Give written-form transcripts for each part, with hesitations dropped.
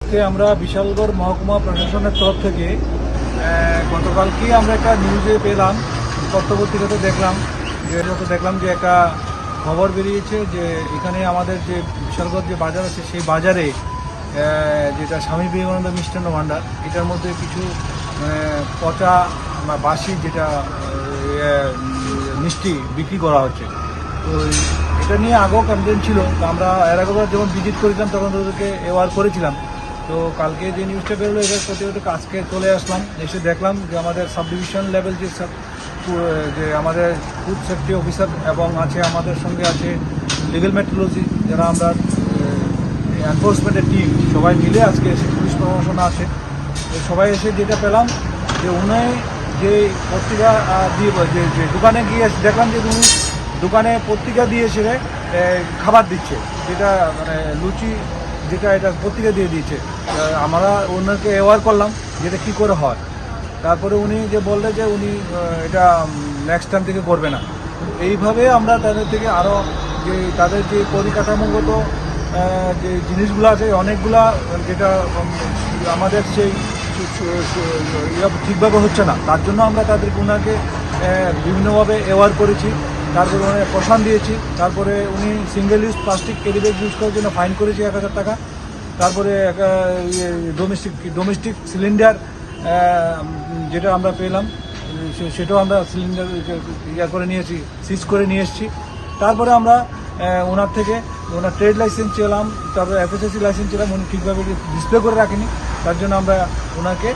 আজকে আমরা বিশালগড় মহকুমা প্রশাসনের তরফ থেকে গতকালকে আমরা একটা নিউজে পেলাম, পত্রপত্রিকাতে দেখলাম যে একটা খবর বেরিয়েছে যে এখানে আমাদের যে বিশালগড় যে বাজার আছে সেই বাজারে যেটা স্বামী বিবেকানন্দ মিষ্টান্ন ভাণ্ডার, এটার মধ্যে কিছু পচা বা বাসি যেটা মিষ্টি বিক্রি করা হচ্ছে। তো এটা নিয়ে আগেও কমপ্লেন ছিল, তো আমরা এর আগেবার যখন ভিজিট করেছিলাম তখন ওদেরকে অ্যাওয়ার করেছিলাম। তো কালকে যে নিউজটা বেরোলো এটার প্রতিবাদে আজকে চলে আসলাম, এসে দেখলাম যে আমাদের সাব ডিভিশন লেভেল যে আমাদের ফুড সেফটি অফিসার এবং আমাদের সঙ্গে আছে লিগ্যাল মেট্রোলজি, যারা আমরা এনফোর্সমেন্টের টিম সবাই মিলে আজকে এসে পুলিশ প্রশাসন আছে। তো সবাই এসে যেটা পেলাম যে উনি যে পত্রিকা দিয়ে যে দোকানে গিয়ে দেখলাম যে উনি দোকানে পত্রিকা দিয়ে এসে খাবার দিচ্ছে, যেটা মানে লুচি যেটা এটা পত্রিকা দিয়ে দিয়েছে। আমরা ওনাকে অ্যাওয়ার করলাম যেটা কী করে হয়। তারপরে উনি যে বললে যে উনি এটা নেক্সট টাইম থেকে করবে না। এইভাবে আমরা তাদের থেকে আরও যে তাদের যে পরিকাঠামোগত যে জিনিসগুলো আছে অনেকগুলা যেটা আমাদের সেই ঠিকভাবে হচ্ছে না, তার জন্য আমরা তাদেরকে ওনাকে বিভিন্নভাবে অ্যাওয়ার করেছি। তারপরে উনি প্রশান দিয়েছি। তারপরে উনি single use plastic carry bag use করার জন্য ফাইন করেছি 1000 টাকা। তারপরে ডোমেস্টিক সিলিন্ডার যেটা আমরা পেলাম সেটাও আমরা সিলিন্ডার করে নিয়েছি, সিজ করে নিয়ে এসেছি। তারপরে আমরা ওনার থেকে ওনার ট্রেড লাইসেন্স চেলাম, তারপরে এফএসএসসি লাইসেন্স চেলাম, উনি ঠিকভাবে ডিসপ্লে করে রাখেনি, তার জন্য আমরা ওনাকে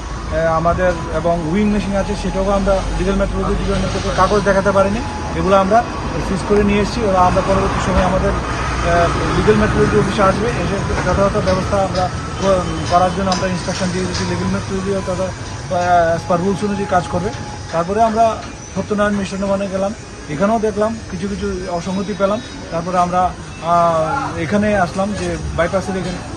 আমাদের এবং উইং মেশিন আছে সেটাও আমরা লিগ্যাল মেট্রোলজি ডিপার্টমেন্ট থেকে কাগজ দেখাতে পারিনি, এগুলো আমরা সিজ করে নিয়ে এসেছি। ওরা আমরা পরবর্তী সময় আমাদের লিগ্যাল মেট্রোলজি অফিসে আসবে, এসে যথাযথ ব্যবস্থা আমরা করার জন্য আমরা ইনস্ট্রাকশন দিয়ে দিচ্ছি। লিগ্যাল মেট্রোলজিও তাদের অ্যাজ পার রুলস অনুযায়ী কাজ করবে। তারপরে আমরা সত্যনারায়ণ মিষ্টান্ন গেলাম, এখানেও দেখলাম কিছু অসঙ্গতি পেলাম। তারপরে আমরা এখানে আসলাম যে বাইপাসের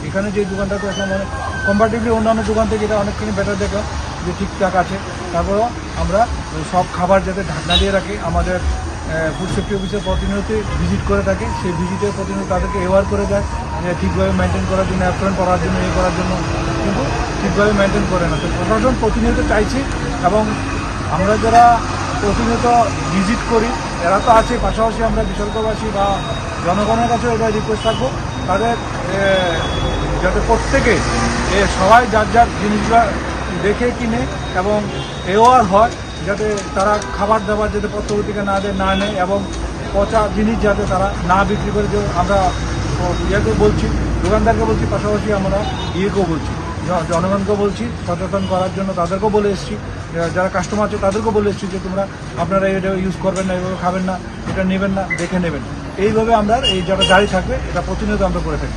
এখানে যে দোকানটাতে আসলাম, মানে কম্পারেটিভলি অন্যান্য দোকান থেকে এটা অনেকখানি বেটার দেখলাম যে ঠিকঠাক আছে। তারপরেও আমরা সব খাবার যাতে ঢাকনা দিয়ে রাখি, আমাদের ফুড সেফটি অফিসের প্রতিনিয়ত ভিজিট করে থাকে, সেই ভিজিটের প্রতিনিয়ত তাদেরকে অ্যাওয়ার করে যায় যে ঠিকভাবে মেনটেন করার জন্য, অ্যাবসেন্ট করার জন্য, করার জন্য, কিন্তু ঠিকভাবে মেনটেন করে না। তো প্রশাসন প্রতিনিয়ত চাইছি, এবং আমরা যারা প্রতিনিয়ত ভিজিট করি এরা তো আছে, পাশাপাশি আমরা বিশালগড়বাসী বা জনগণের কাছেও এটা রিকোয়েস্ট থাকবো তাদের যাতে প্রত্যেকে সবাই যার যার জিনিসগুলো দেখে কিনে এবং অ্যাওয়ার হয়, যাতে তারা খাবার দাবার যাতে পত্রপত্রিকা না নেয় এবং পচা জিনিস যাতে তারা না বিক্রি করে। যে আমরা ইয়েকে বলছি, দোকানদারকে বলছি, পাশাপাশি আমরা ইয়েকেও বলছি, জনগণকেও বলছি সচেতন করার জন্য, তাদেরকেও বলে এসেছি, যারা কাস্টমার আছে তাদেরকেও বলে এসেছি যে আপনারা এটা ইউজ করবেন না, এভাবে খাবেন না, এটা নেবেন না, দেখে নেবেন। এইভাবে আমরা এই যারা জারি থাকবে এটা প্রতিনিয়ত আমরা করে থাকি।